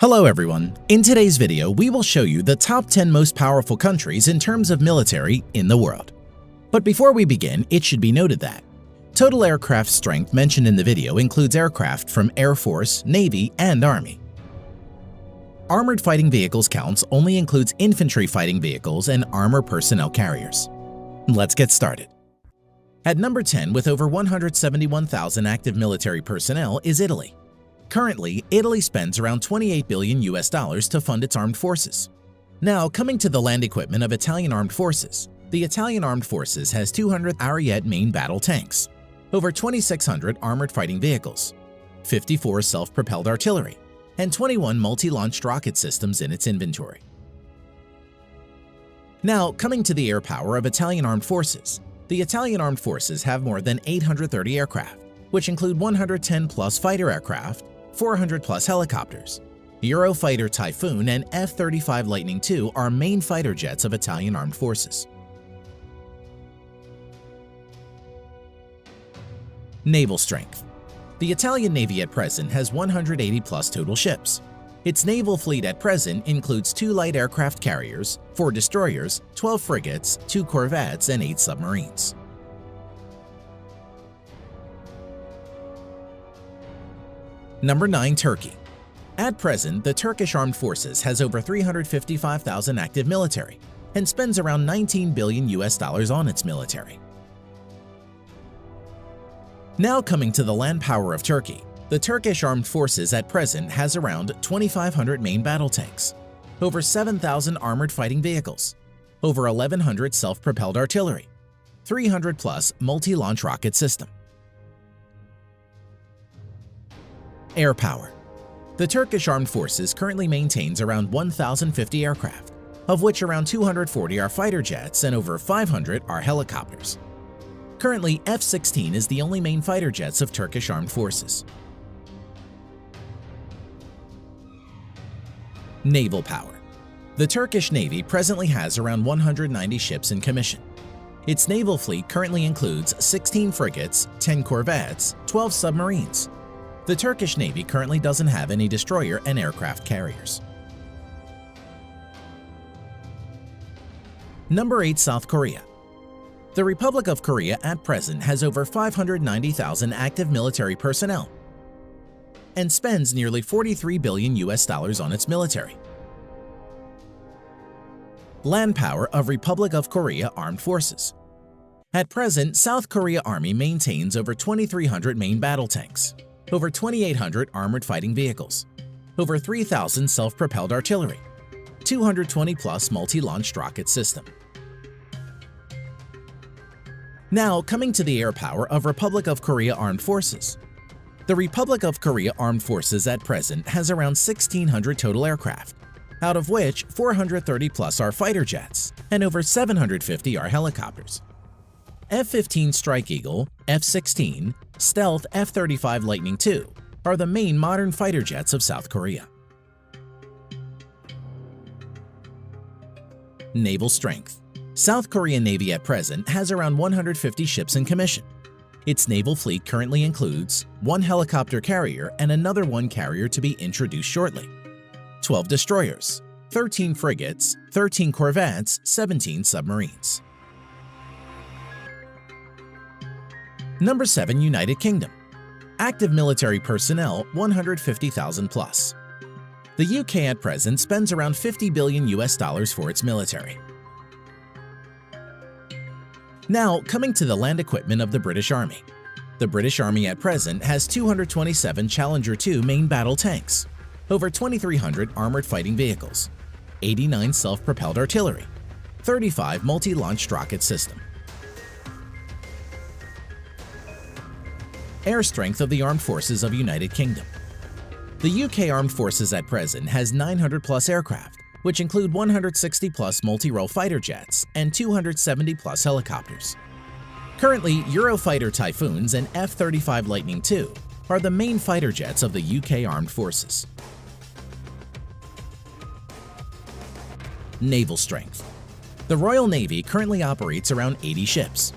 Hello everyone! In today's video, we will show you the top 10 most powerful countries in terms of military in the world. But before we begin, it should be noted that total aircraft strength mentioned in the video includes aircraft from Air Force, Navy, and Army. Armored fighting vehicles counts only includes infantry fighting vehicles and armor personnel carriers. Let's get started. At number 10 with over 171,000 active military personnel is Italy. Currently, Italy spends around $28 billion to fund its armed forces. Now, coming to the land equipment of Italian armed forces, the Italian armed forces has 200 Ariete main battle tanks, over 2,600 armored fighting vehicles, 54 self-propelled artillery, and 21 multi-launched rocket systems in its inventory. Now, coming to the air power of Italian armed forces, the Italian armed forces have more than 830 aircraft, which include 110-plus fighter aircraft, 400-plus helicopters. Eurofighter Typhoon and F-35 Lightning II are main fighter jets of Italian armed forces. Naval strength. The Italian Navy at present has 180-plus total ships. Its naval fleet at present includes 2 light aircraft carriers, 4 destroyers, 12 frigates, 2 corvettes, and 8 submarines. Number 9. Turkey. At present, the Turkish Armed Forces has over 355,000 active military and spends around $19 billion on its military. Now coming to the land power of Turkey, the Turkish Armed Forces at present has around 2,500 main battle tanks, over 7,000 armored fighting vehicles, over 1,100 self-propelled artillery, 300-plus multi-launch rocket system. Air power. The Turkish Armed Forces currently maintains around 1,050 aircraft, of which around 240 are fighter jets and over 500 are helicopters. Currently, F-16 is the only main fighter jets of Turkish Armed Forces. Naval power. The Turkish Navy presently has around 190 ships in commission. Its naval fleet currently includes 16 frigates, 10 corvettes, 12 submarines. The Turkish Navy currently doesn't have any destroyer and aircraft carriers. Number 8. South Korea. The Republic of Korea at present has over 590,000 active military personnel and spends nearly $43 billion on its military. Land power of Republic of Korea Armed Forces. At present, South Korea Army maintains over 2,300 main battle tanks, over 2,800 armored fighting vehicles, over 3,000 self-propelled artillery, 220-plus multi-launched rocket system. Now, coming to the air power of Republic of Korea Armed Forces. The Republic of Korea Armed Forces at present has around 1,600 total aircraft, out of which 430-plus are fighter jets and over 750 are helicopters. F-15 Strike Eagle, F-16, Stealth F-35 Lightning II are the main modern fighter jets of South Korea. Naval strength. South Korean Navy at present has around 150 ships in commission. Its naval fleet currently includes 1 helicopter carrier and another 1 carrier to be introduced shortly, 12 destroyers, 13 frigates, 13 corvettes, 17 submarines. Number 7. United Kingdom. Active military personnel 150,000 plus. The UK at present spends around $50 billion for its military. Now, coming to the land equipment of the British Army. The British Army at present has 227 Challenger 2 main battle tanks, over 2,300 armored fighting vehicles, 89 self-propelled artillery, 35 multi-launched rocket system. Air strength of the Armed Forces of United Kingdom. The UK Armed Forces at present has 900-plus aircraft, which include 160-plus multi-role fighter jets and 270-plus helicopters. Currently, Eurofighter Typhoons and F-35 Lightning II are the main fighter jets of the UK Armed Forces. Naval strength. The Royal Navy currently operates around 80 ships.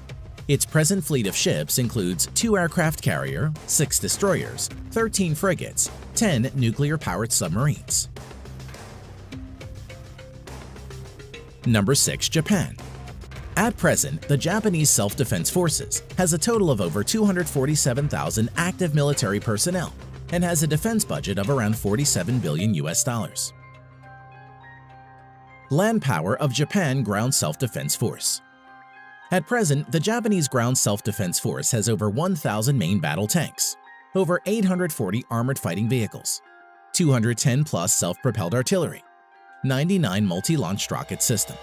Its present fleet of ships includes 2 aircraft carrier, 6 destroyers, 13 frigates, 10 nuclear-powered submarines. Number 6. Japan. At present, the Japanese Self-Defense Forces has a total of over 247,000 active military personnel and has a defense budget of around $47 billion. Land power of Japan Ground Self-Defense Force. At present, the Japanese Ground Self-Defense Force has over 1,000 main battle tanks, over 840 armored fighting vehicles, 210 plus self-propelled artillery, 99 multi-launched rocket system.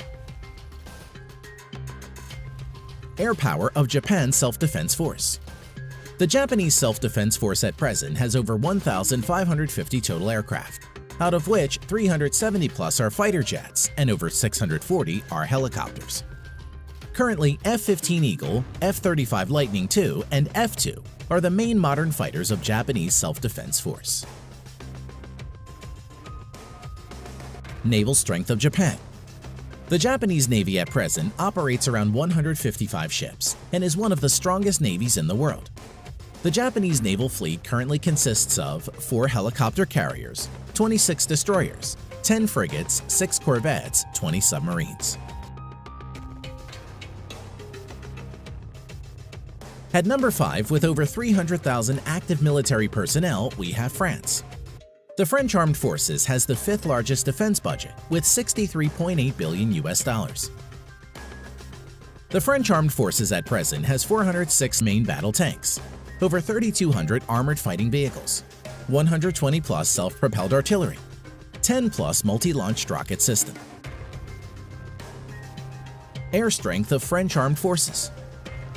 Air power of Japan Self-Defense Force. The Japanese Self-Defense Force at present has over 1,550 total aircraft, out of which 370 plus are fighter jets and over 640 are helicopters. Currently, F-15 Eagle, F-35 Lightning II, and F-2 are the main modern fighters of Japanese Self-Defense Force. Naval strength of Japan. The Japanese Navy at present operates around 155 ships and is one of the strongest navies in the world. The Japanese naval fleet currently consists of 4 helicopter carriers, 26 destroyers, 10 frigates, 6 corvettes, 20 submarines. At number 5, with over 300,000 active military personnel, we have France. The French Armed Forces has the 5th largest defense budget with $63.8 billion. The French Armed Forces at present has 406 main battle tanks, over 3,200 armored fighting vehicles, 120 plus self-propelled artillery, 10 plus multi-launched rocket system. Air strength of French Armed Forces.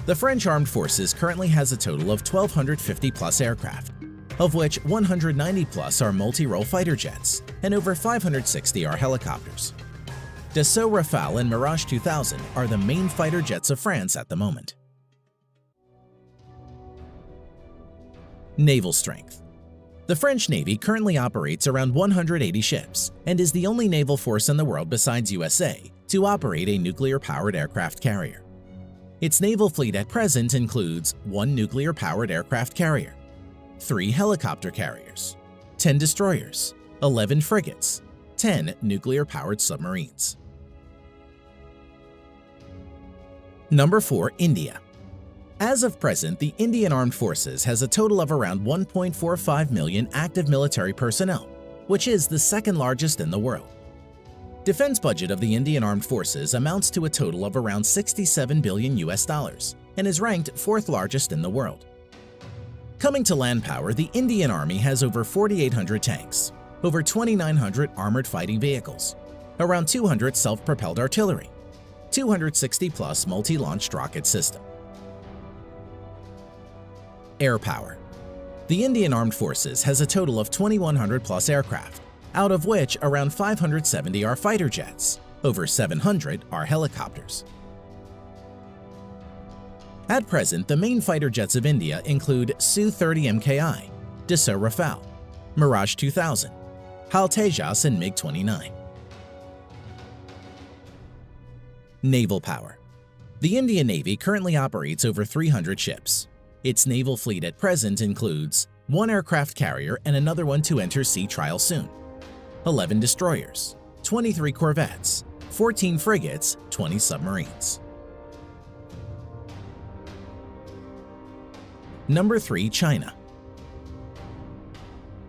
The French Armed Forces currently has a total of 1,250 plus aircraft, of which 190 plus are multi-role fighter jets and over 560 are helicopters. Dassault Rafale and Mirage 2000 are the main fighter jets of France at the moment. Naval strength. The French Navy currently operates around 180 ships and is the only naval force in the world besides USA to operate a nuclear-powered aircraft carrier. Its naval fleet at present includes 1 nuclear-powered aircraft carrier, 3 helicopter carriers, 10 destroyers, 11 frigates, 10 nuclear-powered submarines. Number 4. India. As of present, the Indian Armed Forces has a total of around 1.45 million active military personnel, which is the 2nd largest in the world. Defense budget of the Indian Armed Forces amounts to a total of around $67 billion and is ranked 4th largest in the world. Coming to land power, the Indian Army has over 4,800 tanks, over 2,900 armored fighting vehicles, around 200 self-propelled artillery, 260 plus multi-launched rocket system. Air power. The Indian Armed Forces has a total of 2,100 plus aircraft, out of which around 570 are fighter jets, over 700 are helicopters. At present, the main fighter jets of India include Su-30 MKI, Dassault Rafale, Mirage 2000, HAL Tejas and MiG-29. Naval power. The Indian Navy currently operates over 300 ships. Its naval fleet at present includes 1 aircraft carrier and another one to enter sea trial soon, 11 destroyers, 23 corvettes, 14 frigates, 20 submarines. Number 3. China.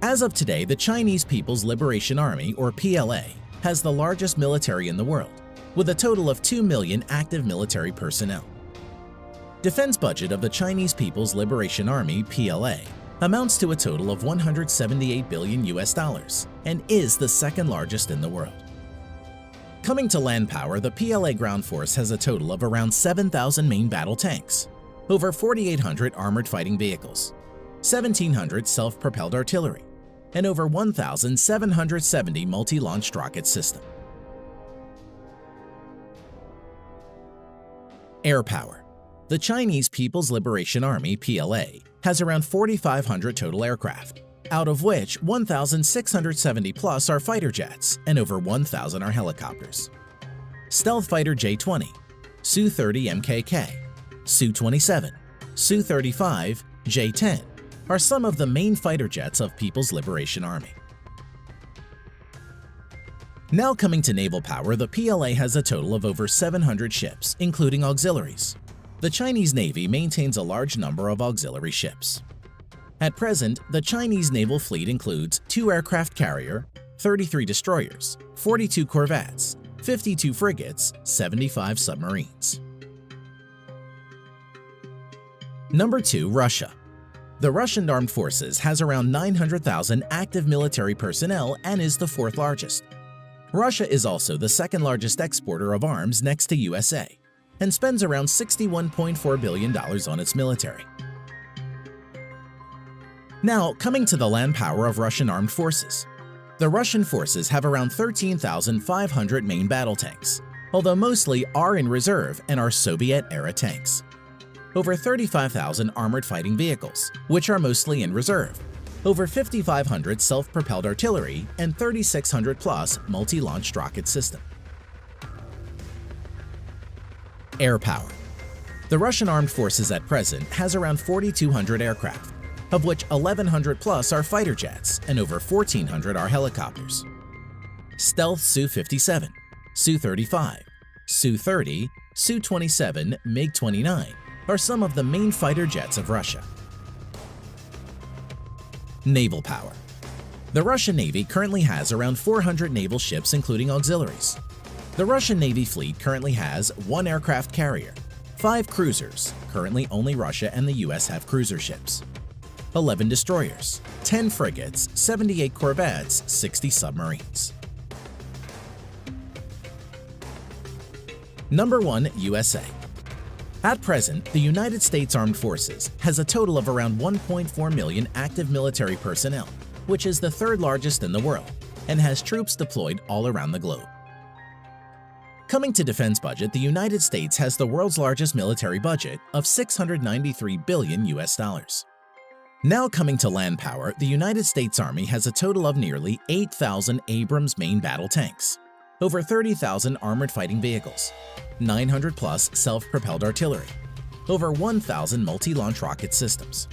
As of today, the Chinese People's Liberation Army, or PLA, has the largest military in the world, with a total of 2 million active military personnel. Defense budget of the Chinese People's Liberation Army, PLA, amounts to a total of $178 billion and is the 2nd largest in the world. Coming to land power, the PLA ground force has a total of around 7,000 main battle tanks, over 4,800 armored fighting vehicles, 1,700 self-propelled artillery, and over 1,770 multi-launched rocket system. Air power. The Chinese People's Liberation Army, PLA, has around 4,500 total aircraft, out of which 1,670 plus are fighter jets and over 1,000 are helicopters. Stealth fighter J-20, Su-30 MKK, Su-27, Su-35, J-10, are some of the main fighter jets of People's Liberation Army. Now coming to naval power, the PLA has a total of over 700 ships, including auxiliaries. The Chinese Navy maintains a large number of auxiliary ships. At present, the Chinese naval fleet includes 2 aircraft carrier, 33 destroyers, 42 corvettes, 52 frigates, 75 submarines. Number 2. Russia. The Russian Armed Forces has around 900,000 active military personnel and is the 4th largest. Russia is also the 2nd largest exporter of arms next to USA and spends around $61.4 billion on its military. Now, coming to the land power of Russian armed forces. The Russian forces have around 13,500 main battle tanks, although mostly are in reserve and are Soviet-era tanks. Over 35,000 armored fighting vehicles, which are mostly in reserve. Over 5,500 self-propelled artillery and 3,600 plus multi-launched rocket system. Air power. The Russian armed forces at present has around 4,200 aircraft, of which 1,100 plus are fighter jets and over 1,400 are helicopters. Stealth Su-57, Su-35, Su-30, Su-27, MiG-29 are some of the main fighter jets of Russia. Naval power. The Russian Navy currently has around 400 naval ships including auxiliaries. The Russian Navy fleet currently has 1 aircraft carrier, 5 cruisers, currently only Russia and the US have cruiser ships, 11 destroyers, 10 frigates, 78 corvettes, 60 submarines. Number 1. USA. At present, the United States Armed Forces has a total of around 1.4 million active military personnel, which is the 3rd largest in the world, and has troops deployed all around the globe. Coming to defense budget, the United States has the world's largest military budget of $693 billion US. Now coming to land power, the United States Army has a total of nearly 8,000 Abrams main battle tanks, over 30,000 armored fighting vehicles, 900 plus self-propelled artillery, over 1,000 multi-launch rocket systems.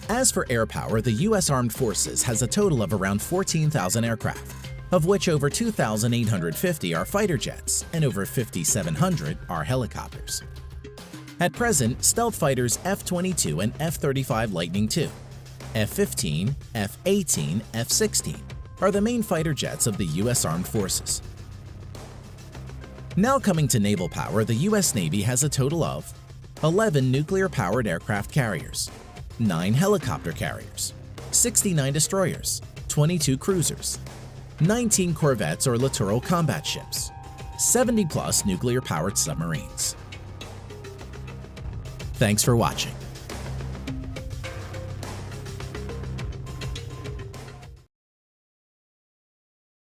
As for air power, the U.S. Armed Forces has a total of around 14,000 aircraft, of which over 2,850 are fighter jets and over 5,700 are helicopters. At present, stealth fighters F-22 and F-35 Lightning II, F-15, F-18, F-16 are the main fighter jets of the U.S. Armed Forces. Now coming to naval power, the U.S. Navy has a total of 11 nuclear-powered aircraft carriers, 9 helicopter carriers, 69 destroyers, 22 cruisers, 19 corvettes or littoral combat ships, 70 plus nuclear-powered submarines. Thanks for watching.